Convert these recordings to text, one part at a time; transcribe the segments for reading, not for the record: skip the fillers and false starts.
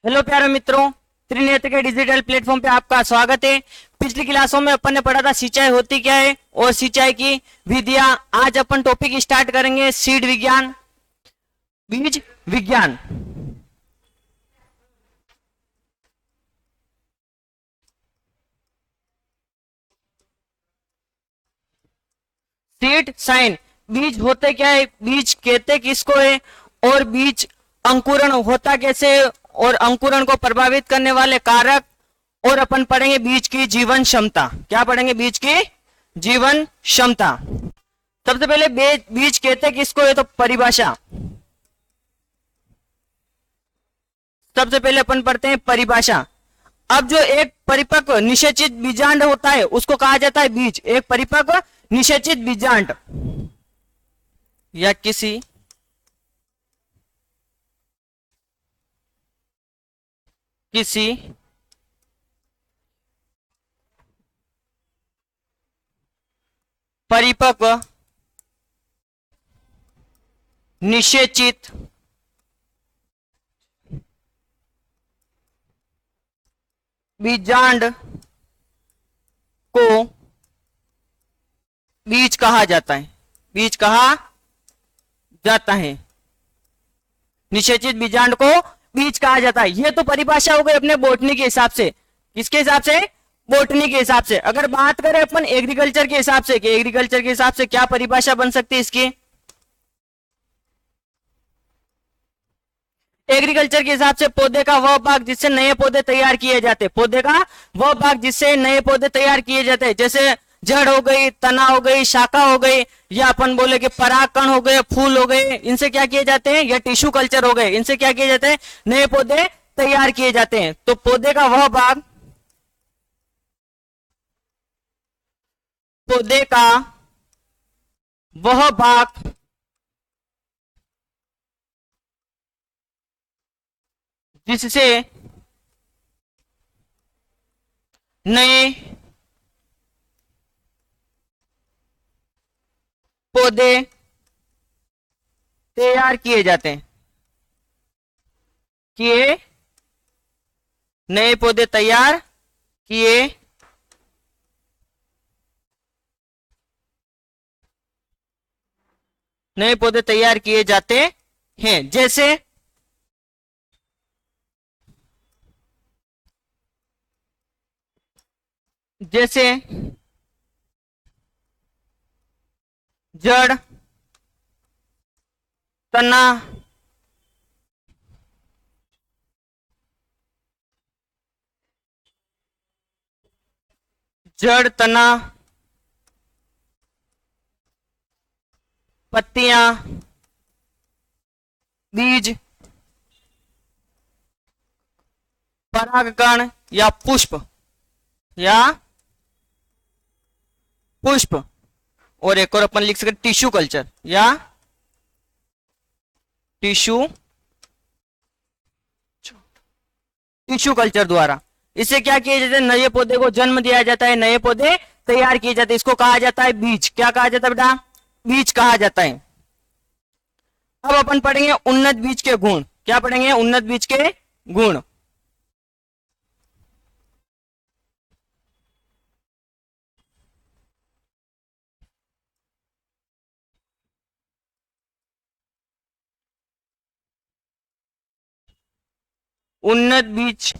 Hello प्यारे मित्रों, त्रिनेत्र के डिजिटल प्लेटफॉर्म पे आपका स्वागत है। पिछली क्लासों में अपन ने पढ़ा था सिंचाई होती क्या है और सिंचाई की विधियां। आज अपन टॉपिक स्टार्ट करेंगे सीड विज्ञान, बीज विज्ञान। सीड साइन, बीज होते क्या है, बीज कहते किसको है और बीज अंकुरण होता कैसे है और अंकुरण को प्रभावित करने वाले कारक। और अपन पढ़ेंगे बीज की जीवन क्षमता। क्या पढ़ेंगे? बीज की जीवन क्षमता। सबसे पहले बीज कहते किसको है तो परिभाषा। सबसे पहले अपन पढ़ते हैं परिभाषा। अब जो एक परिपक्व निषेचित बीजांड होता है उसको कहा जाता है बीज। एक परिपक्व निषेचित बीजांड या किसी परिपक्व निषेचित बीजांड को बीज कहा जाता है। बीज कहा जाता है, निषेचित बीजांड को बीज कहा जाता है। यह तो परिभाषा हो गई अपने बोटनी के हिसाब से। किसके हिसाब से? बोटनी के हिसाब से। अगर बात करें अपन एग्रीकल्चर के हिसाब से कि एग्रीकल्चर के हिसाब से क्या परिभाषा बन सकती है इसकी। एग्रीकल्चर के हिसाब से पौधे का वह भाग जिससे नए पौधे तैयार किए जाते। पौधे का वह भाग जिससे नए पौधे तैयार किए जाते हैं, जैसे जड़ हो गई, तना हो गई, शाखा हो गई, या अपन बोले कि परागकण हो गए, फूल हो गए, इनसे क्या किए जाते हैं, या टिश्यू कल्चर हो गए, इनसे क्या किए जाते हैं, नए पौधे तैयार किए जाते हैं। तो पौधे का वह भाग, पौधे का वह भाग जिससे नए पौधे तैयार किए जाते हैं। नए पौधे तैयार किए नए पौधे तैयार किए जाते हैं। जैसे जड़, तना, पत्तियां, बीज, परागकण या पुष्प और एक और अपन लिख सकते टिश्यू कल्चर या टिश्यू कल्चर द्वारा। इससे क्या किया जाता है, नए पौधे को जन्म दिया जाता है, नए पौधे तैयार किए जाते हैं। इसको कहा जाता है बीज। क्या कहा जाता है बेटा? बीज कहा जाता है। अब अपन पढ़ेंगे उन्नत बीज के गुण। क्या पढ़ेंगे? उन्नत बीज के गुण। उन्नत बीज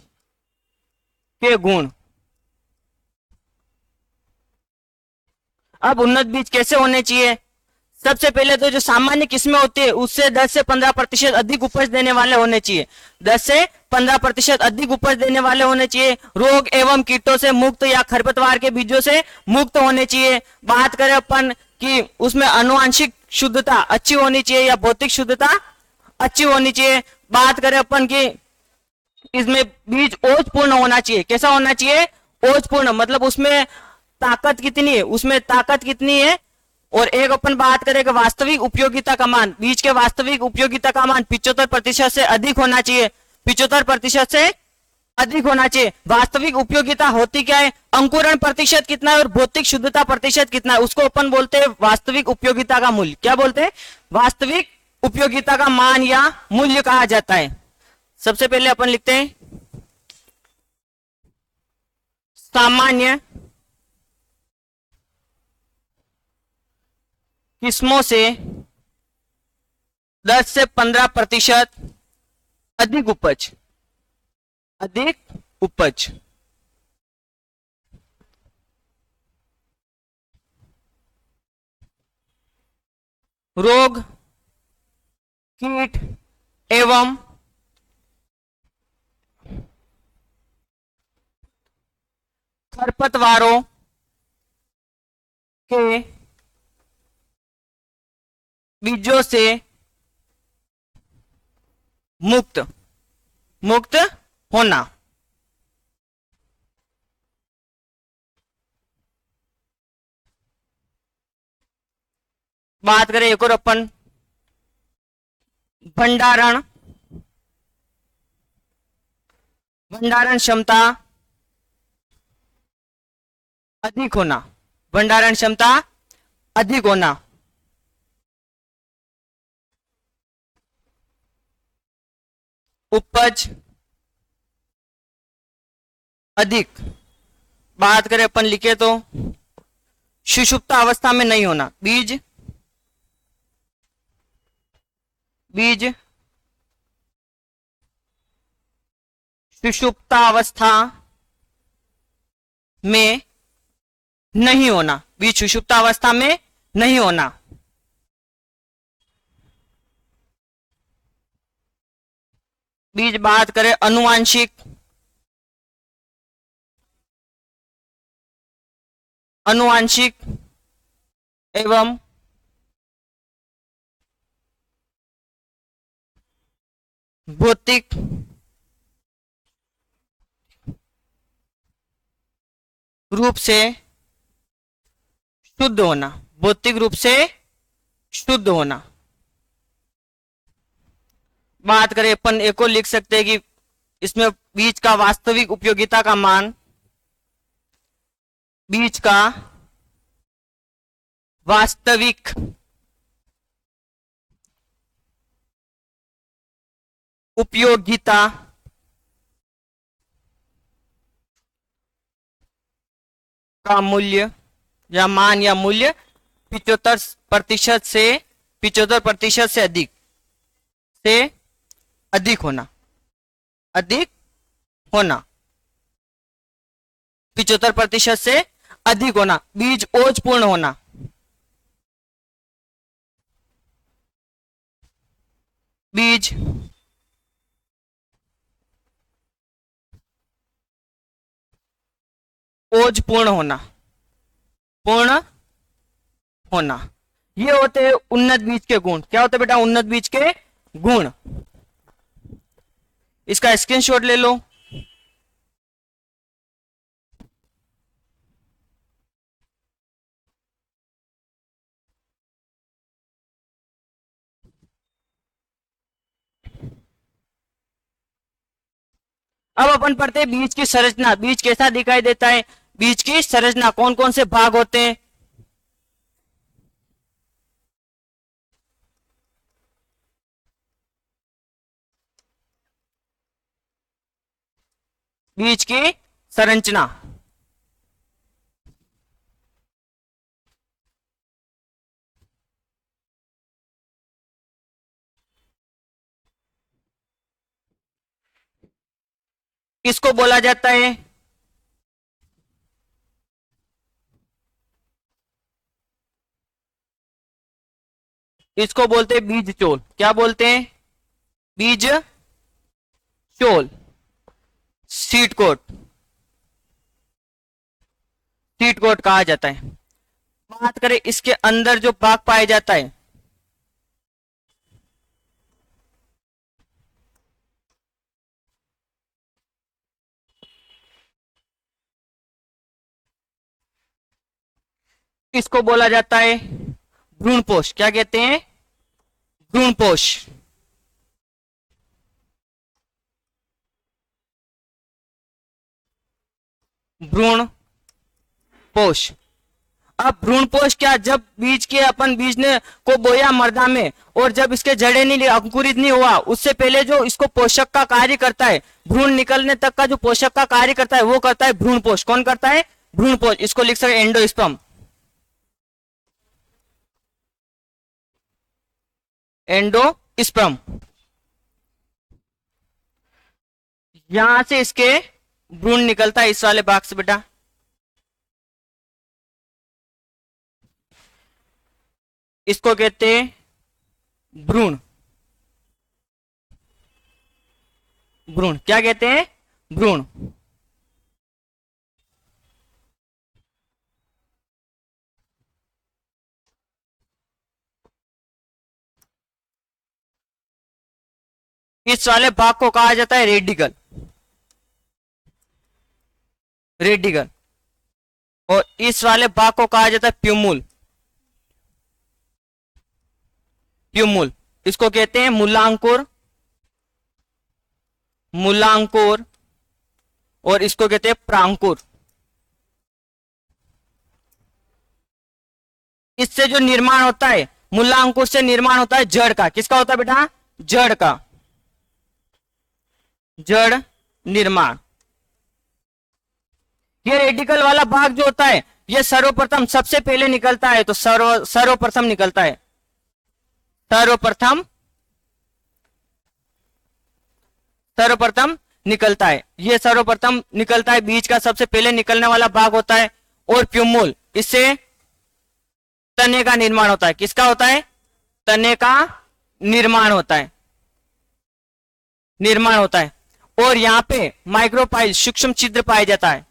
के गुण। अब उन्नत बीज कैसे होने चाहिए? सबसे पहले तो जो सामान्य किस्में होती है उससे 10 से 15% अधिक उपज देने वाले होने चाहिए। 10 से 15% अधिक उपज देने वाले होने चाहिए। रोग एवं कीटों से मुक्त या खरपतवार के बीजों से मुक्त होने चाहिए। बात करें अपन कि उसमें आनुवांशिक शुद्धता अच्छी होनी चाहिए या भौतिक शुद्धता अच्छी होनी चाहिए। बात करें अपन की इसमें बीज ओजपूर्ण होना चाहिए। कैसा होना चाहिए? ओजपूर्ण, मतलब उसमें ताकत कितनी है, उसमें ताकत कितनी है। और एक अपन बात करें कि वास्तविक उपयोगिता का मान, बीज के वास्तविक उपयोगिता का मान 75% से अधिक होना चाहिए। 75% से अधिक होना चाहिए। वास्तविक उपयोगिता होती क्या है? अंकुरण प्रतिशत कितना है और भौतिक शुद्धता प्रतिशत कितना है, उसको अपन बोलते हैं वास्तविक उपयोगिता का मूल्य। क्या बोलते हैं? वास्तविक उपयोगिता का मान या मूल्य कहा जाता है। सबसे पहले अपन लिखते हैं सामान्य किस्मों से 10 से 15% अधिक उपज, अधिक उपज। रोग, कीट एवं खरपतवारों के बीजों से मुक्त मुक्त होना। बात करें एक और अपन भंडारण भंडारण क्षमता अधिक होना, भंडारण क्षमता अधिक होना। उपज अधिक। बात करें अपन लिखे तो सुषुप्त अवस्था में नहीं होना, बीज बीज सुषुप्त अवस्था में नहीं होना, बीज सुषुप्त अवस्था में नहीं होना। बीज बात करें अनुवांशिक अनुवांशिक एवं भौतिक रूप से शुद्ध होना, भौतिक रूप से शुद्ध होना। बात करें अपन एक और लिख सकते हैं कि इसमें बीज का वास्तविक उपयोगिता का मान, बीज का वास्तविक उपयोगिता का मूल्य या मान या मूल्य 75% से 75% से अधिक होना, अधिक होना, 75% से अधिक होना। बीज ओजपूर्ण होना, बीज ओजपूर्ण होना, पूर्ण होना। ये होते हैं उन्नत बीज के गुण। क्या होते हैं बेटा? उन्नत बीज के गुण। इसका स्क्रीनशॉट ले लो। अब अपन पढ़ते हैं बीज की संरचना। बीज कैसा दिखाई देता है? बीज की संरचना, कौन कौन से भाग होते हैं? बीज की संरचना। किसको बोला जाता है? इसको बोलते हैं बीज चोल। क्या बोलते हैं? बीज चोल। सीड कोट, सीड कोट कहा जाता है। बात करें इसके अंदर जो भाग पाया जाता है, इसको बोला जाता है भ्रूणपोष। क्या कहते हैं? भ्रूणपोष। भ्रूण पोष। अब भ्रूणपोष क्या, जब बीज के अपन बीज ने को बोया मर्दा में और जब इसके जड़े नहीं अंकुरित नहीं हुआ, उससे पहले जो इसको पोषक का कार्य करता है, भ्रूण निकलने तक का जो पोषक का कार्य करता है वो करता है भ्रूणपोष। कौन करता है? भ्रूणपोष। इसको लिख सकते एंडोस्पर्म। एंडोस्पर्म। यहां से इसके भ्रूण निकलता है इस वाले भाग से बेटा। इसको कहते हैं भ्रूण। भ्रूण क्या कहते हैं? भ्रूण। इस वाले भाग को कहा जाता है रेडिकल। रेडिकल। और इस वाले भाग को कहा जाता है प्यूमुल। प्यूमुल। इसको कहते हैं मूलांकुर। मूलांकुर। और इसको कहते हैं प्रांकुर। इससे जो निर्माण होता है, मूलांकुर से निर्माण होता है जड़ का। किसका होता है बेटा? जड़ का। जड़ निर्माण। ये रेडिकल वाला भाग जो होता है, ये सर्वप्रथम सबसे पहले निकलता है। तो सर्वप्रथम निकलता है। सर्वप्रथम। सर्वप्रथम निकलता है। ये सर्वप्रथम निकलता है, बीज का सबसे पहले निकलने वाला भाग होता है। और प्यूमुल, इससे तने का निर्माण होता है। किसका होता है? तने का निर्माण होता है। निर्माण होता है। और यहां पे माइक्रोपाइल सूक्ष्म छिद्र पाया जाता है।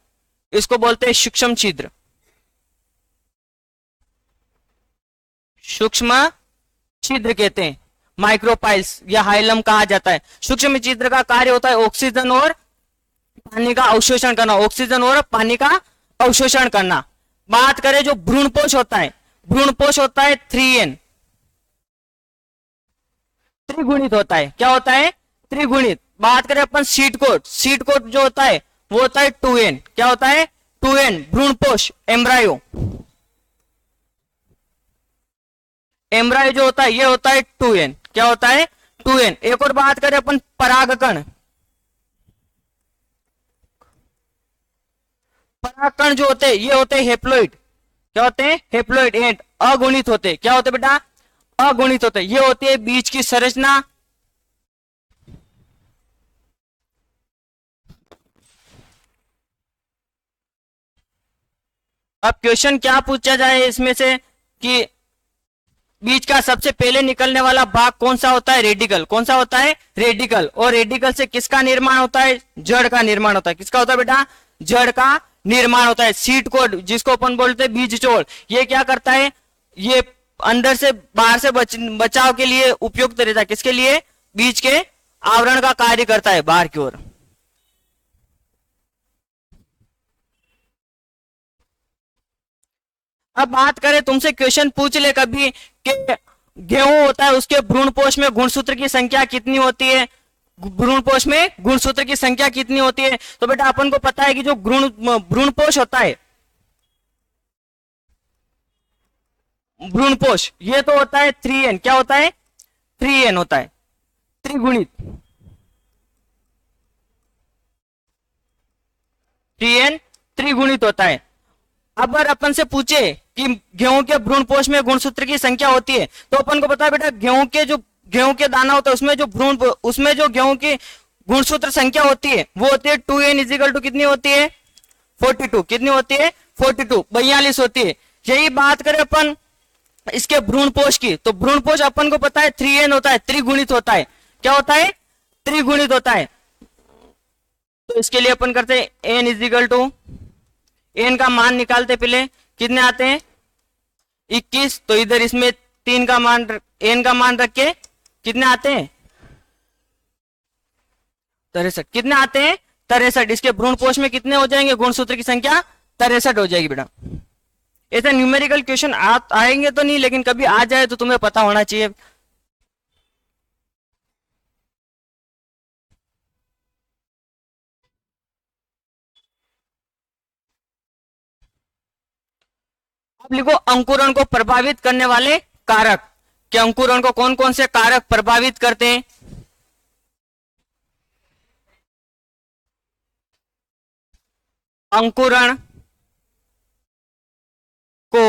इसको बोलते हैं सूक्ष्म छिद्र। सूक्ष्म छिद्र कहते हैं, माइक्रोपाइल्स या हाइलम कहा जाता है। सूक्ष्म छिद्र का कार्य होता है ऑक्सीजन और पानी का अवशोषण करना। ऑक्सीजन और पानी का अवशोषण करना। बात करें जो भ्रूणपोष होता है, भ्रूणपोष होता है 3N। त्रिगुणित होता है। क्या होता है? त्रिगुणित। बात करें अपन सीट कोट, सीट कोट जो होता है वो होता है 2N। क्या होता है? 2N। भ्रूणपोष एम्ब्रायो। एम्ब्रायो जो होता है ये होता है 2N। क्या होता है? 2N। एक और बात करें अपन परागकण। परागकण जो होते हैं ये होते हैं हेप्लोइड। क्या होते हैं? हेप्लोइड एंड अगुणित होते। क्या होते बेटा? अगुणित होते। ये होती है बीज की संरचना। अब क्वेश्चन क्या पूछा जाए इसमें से कि बीज का सबसे पहले निकलने वाला भाग कौन सा होता है? रेडिकल। कौन सा होता है? रेडिकल। और रेडिकल से किसका निर्माण होता है? जड़ का निर्माण होता है। किसका होता है बेटा? जड़ का निर्माण होता है। सीड कोड जिसको अपन बोलते हैं बीज चोल, ये क्या करता है? ये अंदर से बाहर से बचाव के लिए उपयुक्त रहता है। किसके लिए? बीज के आवरण का कार्य करता है बाहर की ओर। अब बात करें, तुमसे क्वेश्चन पूछ ले कभी कि गेहूं होता है उसके भ्रूणपोष में गुणसूत्र की संख्या कितनी होती है? भ्रूणपोष में गुणसूत्र की संख्या कितनी होती है? तो बेटा अपन को पता है कि जो भ्रूणपोष होता है, भ्रूणपोष ये तो होता है 3N। क्या होता है? 3N होता है। त्रिगुणित। 3N त्रिगुणित होता है। अगर अपन से पूछे कि गेहूं के भ्रूणपोष में गुणसूत्र की संख्या होती है, तो अपन को पता है बेटा गेहूं के दाना होता है उसमें जो उसमें जो गेहूं की गुणसूत्र संख्या होती है वो होती है 2N इजिकल टू कितनी होती है? 42। कितनी होती है? 42। 42 होती है। यही बात करें अपन इसके भ्रूणपोष की, तो भ्रूणपोष अपन को पता है 3N होता है। त्रिगुणित होता है। क्या होता है? त्रिगुणित होता है। तो इसके लिए अपन करते हैं N इजिकल टू, एन का मान निकालते पहले कितने आते हैं? 21। तो इधर इसमें 3 का मान एन का मान रख के कितने आते हैं? 63। कितने आते हैं? 63। इसके भ्रूणपोष में कितने हो जाएंगे गुणसूत्र की संख्या? 63 हो जाएगी बेटा। ऐसे न्यूमेरिकल क्वेश्चन आएंगे तो नहीं, लेकिन कभी आ जाए तो तुम्हें पता होना चाहिए। अब लिखो अंकुरण को प्रभावित करने वाले कारक, कि अंकुरण को कौन कौन से कारक प्रभावित करते हैं। अंकुरण को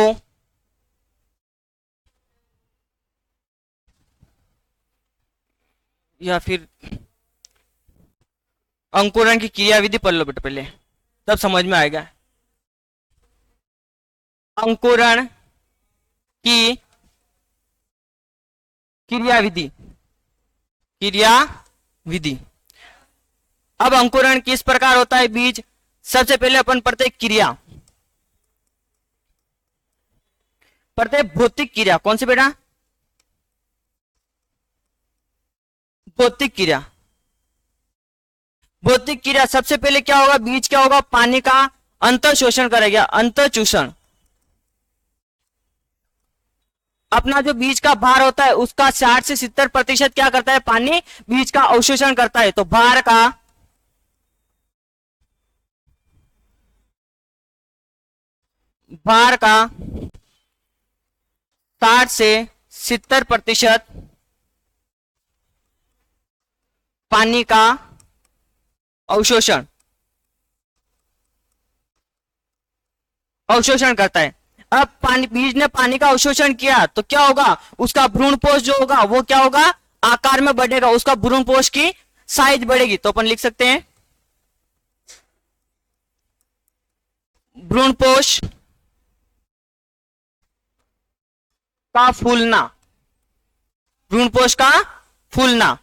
या फिर अंकुरण की क्रियाविधि पढ़ लो बेटा पहले, तब समझ में आएगा। अंकुरण की क्रियाविधि, क्रियाविधि। अब अंकुरण किस प्रकार होता है बीज, सबसे पहले अपन पढ़ते क्रिया, पढ़ते भौतिक क्रिया। कौन सी बेटा, भौतिक क्रिया। भौतिक क्रिया सबसे पहले क्या होगा, बीज क्या होगा, पानी का अंतर शोषण करेगा, अंतर चूषण। अपना जो बीज का भार होता है उसका 60 से 70% क्या करता है, पानी बीज का अवशोषण करता है। तो भार का 60 से 70% पानी का अवशोषण, अवशोषण करता है। अब पानी, बीज ने पानी का अवशोषण किया तो क्या होगा, उसका भ्रूणपोष जो होगा वो क्या होगा, आकार में बढ़ेगा, उसका भ्रूणपोष की साइज बढ़ेगी। तो अपन लिख सकते हैं भ्रूणपोष का फूलना, भ्रूणपोष का फूलना।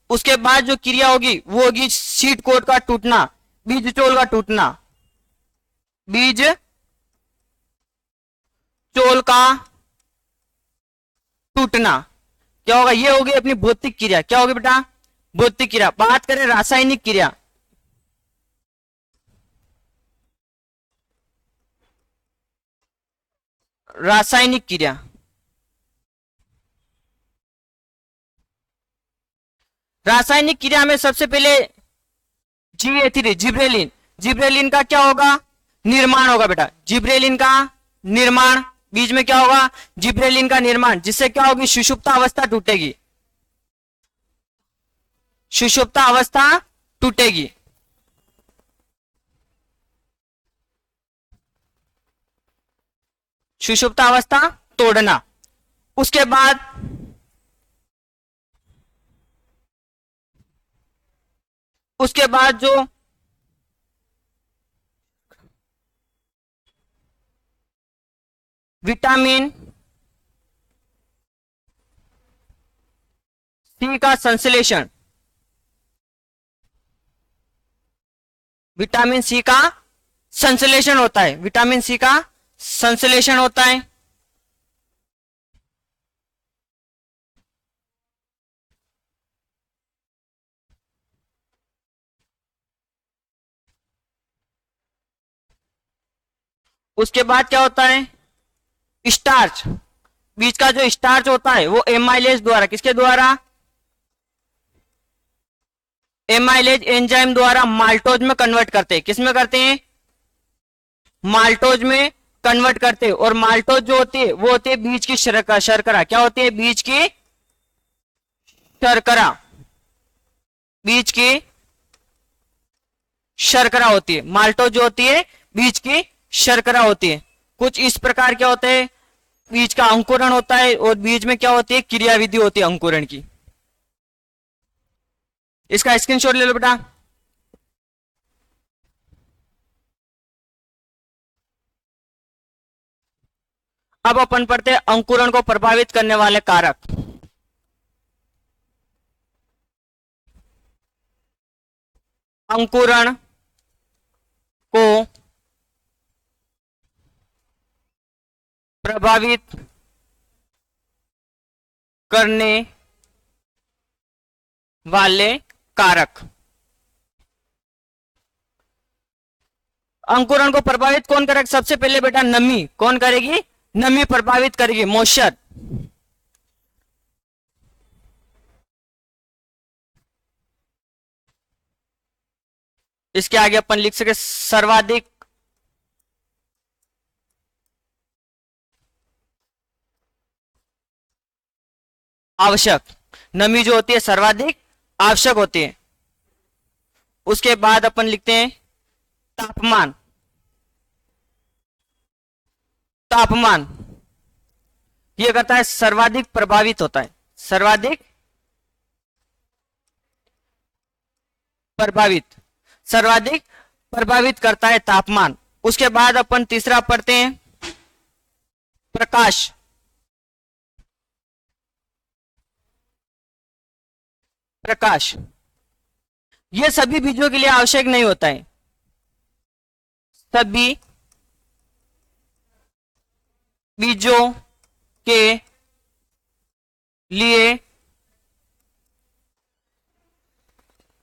उसके बाद जो क्रिया होगी वो होगी शीट कोट का टूटना, बीज चोल का टूटना, बीज चोल का टूटना। क्या होगा, ये होगी अपनी भौतिक क्रिया। क्या होगी बेटा, भौतिक क्रिया। बात करें रासायनिक क्रिया, रासायनिक क्रिया। रासायनिक क्रिया में सबसे पहले GA3 जिब्रेलिन, जिब्रेलिन का क्या होगा, निर्माण होगा बेटा, जिब्रेलिन का निर्माण। बीज में क्या होगा, जिब्रेलिन का निर्माण, जिससे क्या होगी, सुषुप्त अवस्था टूटेगी, सुषुप्त अवस्था टूटेगी। सुषुप्त अवस्था तोड़ना। उसके बाद जो विटामिन सी का संश्लेषण, विटामिन सी का संश्लेषण होता है, विटामिन सी का संश्लेषण होता है। उसके बाद क्या होता है, स्टार्च। बीज का जो स्टार्च होता है वो एमाइलेज द्वारा, किसके द्वारा, एमाइलेज एंजाइम द्वारा माल्टोज में कन्वर्ट करते हैं। किस में करते हैं, माल्टोज में कन्वर्ट करते हैं। और माल्टोज जो होती है वो होती है बीज की शर्करा। क्या होती है, बीज की शर्करा, बीज की शर्करा होती है। माल्टोज जो होती है बीज की शर्करा होती है। कुछ इस प्रकार क्या होते हैं, बीज का अंकुरण होता है और बीज में क्या होती है, क्रियाविधि होती है अंकुरण की। इसका स्क्रीनशॉट ले लो बेटा। अब अपन पढ़ते हैं अंकुरण को प्रभावित करने वाले कारक। अंकुरण को प्रभावित करने वाले कारक। अंकुरण को प्रभावित कौन करेगा, सबसे पहले बेटा नमी। कौन करेगी, नमी प्रभावित करेगी, मॉइस्चर। इसके आगे अपन लिख सके सर्वाधिक आवश्यक, नमी जो होती है सर्वाधिक आवश्यक होती है। उसके बाद अपन लिखते हैं तापमान। तापमान ये करता है सर्वाधिक प्रभावित होता है, सर्वाधिक प्रभावित, सर्वाधिक प्रभावित करता है तापमान। उसके बाद अपन तीसरा पढ़ते हैं प्रकाश। प्रकाश ये सभी बीजों के लिए आवश्यक नहीं होता है, सभी बीजों के लिए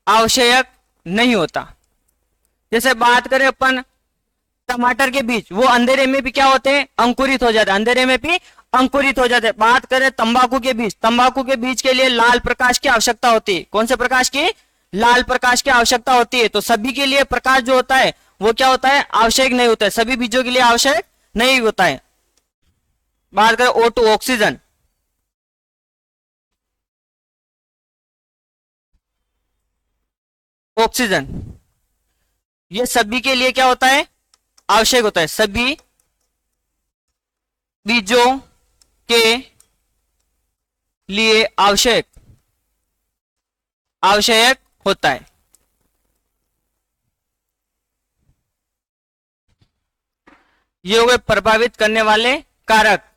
आवश्यक नहीं होता। जैसे बात करें अपन टमाटर के बीज, वो अंधेरे में भी क्या होते हैं, अंकुरित हो जाते हैं, अंधेरे में भी अंकुरित हो जाते हैं। बात करें तंबाकू के बीज, तंबाकू के बीज के लिए लाल प्रकाश की आवश्यकता होती है। कौन से प्रकाश की, लाल प्रकाश की आवश्यकता होती है। तो सभी के लिए प्रकाश जो होता है वो क्या होता है, आवश्यक नहीं होता है, सभी बीजों के लिए आवश्यक नहीं होता है। बात करें O2 ऑक्सीजन, ऑक्सीजन ये सभी के लिए क्या होता है, आवश्यक होता है, सभी बीजों के लिए आवश्यक आवश्यक होता है। ये हो गए प्रभावित करने वाले कारक।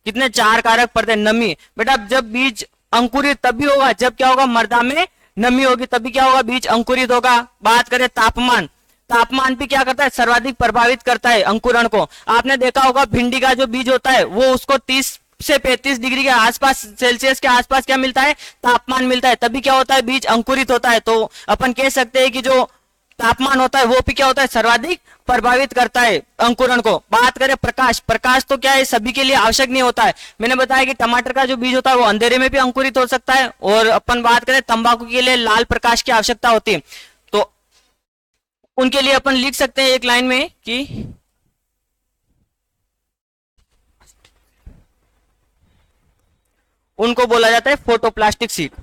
कितने, 4 कारक पड़ते हैं। नमी, बेटा जब बीज अंकुरित तभी होगा जब क्या होगा, मृदा में नमी होगी, तभी क्या होगा, बीज अंकुरित होगा। बात करें तापमान, तापमान भी क्या करता है, सर्वाधिक प्रभावित करता है अंकुरण को। आपने देखा होगा भिंडी का जो बीज होता है वो उसको 30 से 35 डिग्री के आसपास, सेल्सियस के आसपास क्या मिलता है, तापमान मिलता है, तभी क्या होता है, बीज अंकुरित होता है। तो अपन कह सकते हैं कि जो तापमान होता है वो भी क्या होता है, सर्वाधिक प्रभावित करता है अंकुरण को। बात करें प्रकाश, प्रकाश तो क्या है, सभी के लिए आवश्यक नहीं होता है। मैंने बताया कि टमाटर का जो बीज होता है वो अंधेरे में भी अंकुरित हो सकता है। और अपन बात करें तंबाकू के लिए लाल प्रकाश की आवश्यकता होती है। तो उनके लिए अपन लिख सकते हैं एक लाइन में कि उनको बोला जाता है फोटोप्लास्टिक शीट।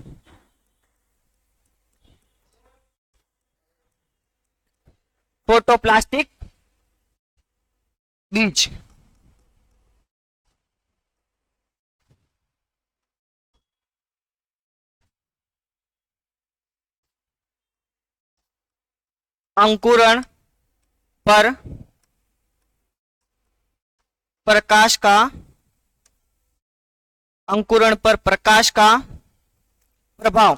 फोटोप्लास्टिक बीज, अंकुरण पर प्रकाश का, अंकुरण पर प्रकाश का प्रभाव।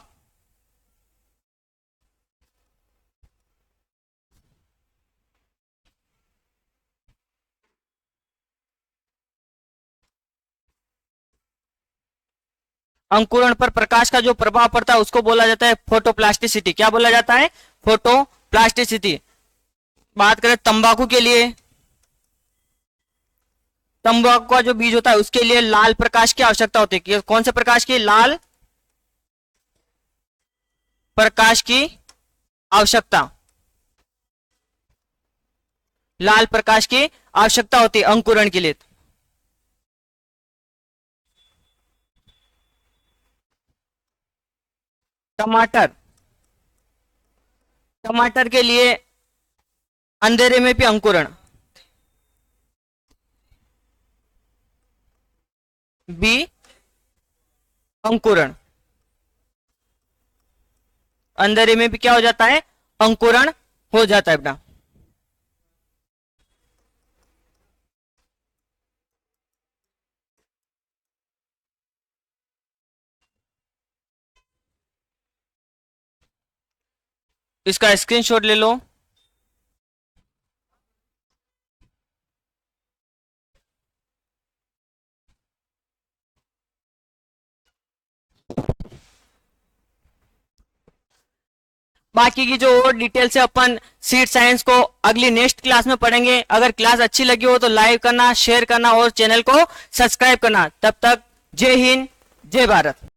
अंकुरण पर प्रकाश का जो प्रभाव पड़ता है उसको बोला जाता है फोटोप्लास्टिसिटी। क्या बोला जाता है, फोटोप्लास्टिसिटी। बात करें तंबाकू के लिए, तंबाकू का जो बीज होता है उसके लिए लाल प्रकाश की आवश्यकता होती है। कौन से प्रकाश की, लाल प्रकाश की आवश्यकता, लाल प्रकाश की आवश्यकता होती है अंकुरण के लिए। टमाटर, टमाटर के लिए अंधेरे में भी अंकुरण, बी अंकुरण, अंधेरे में भी क्या हो जाता है, अंकुरण हो जाता है बेटा। इसका स्क्रीनशॉट ले लो। बाकी की जो और डिटेल से अपन सीड साइंस को अगली नेक्स्ट क्लास में पढ़ेंगे। अगर क्लास अच्छी लगी हो तो लाइक करना, शेयर करना और चैनल को सब्सक्राइब करना। तब तक जय हिंद, जय भारत।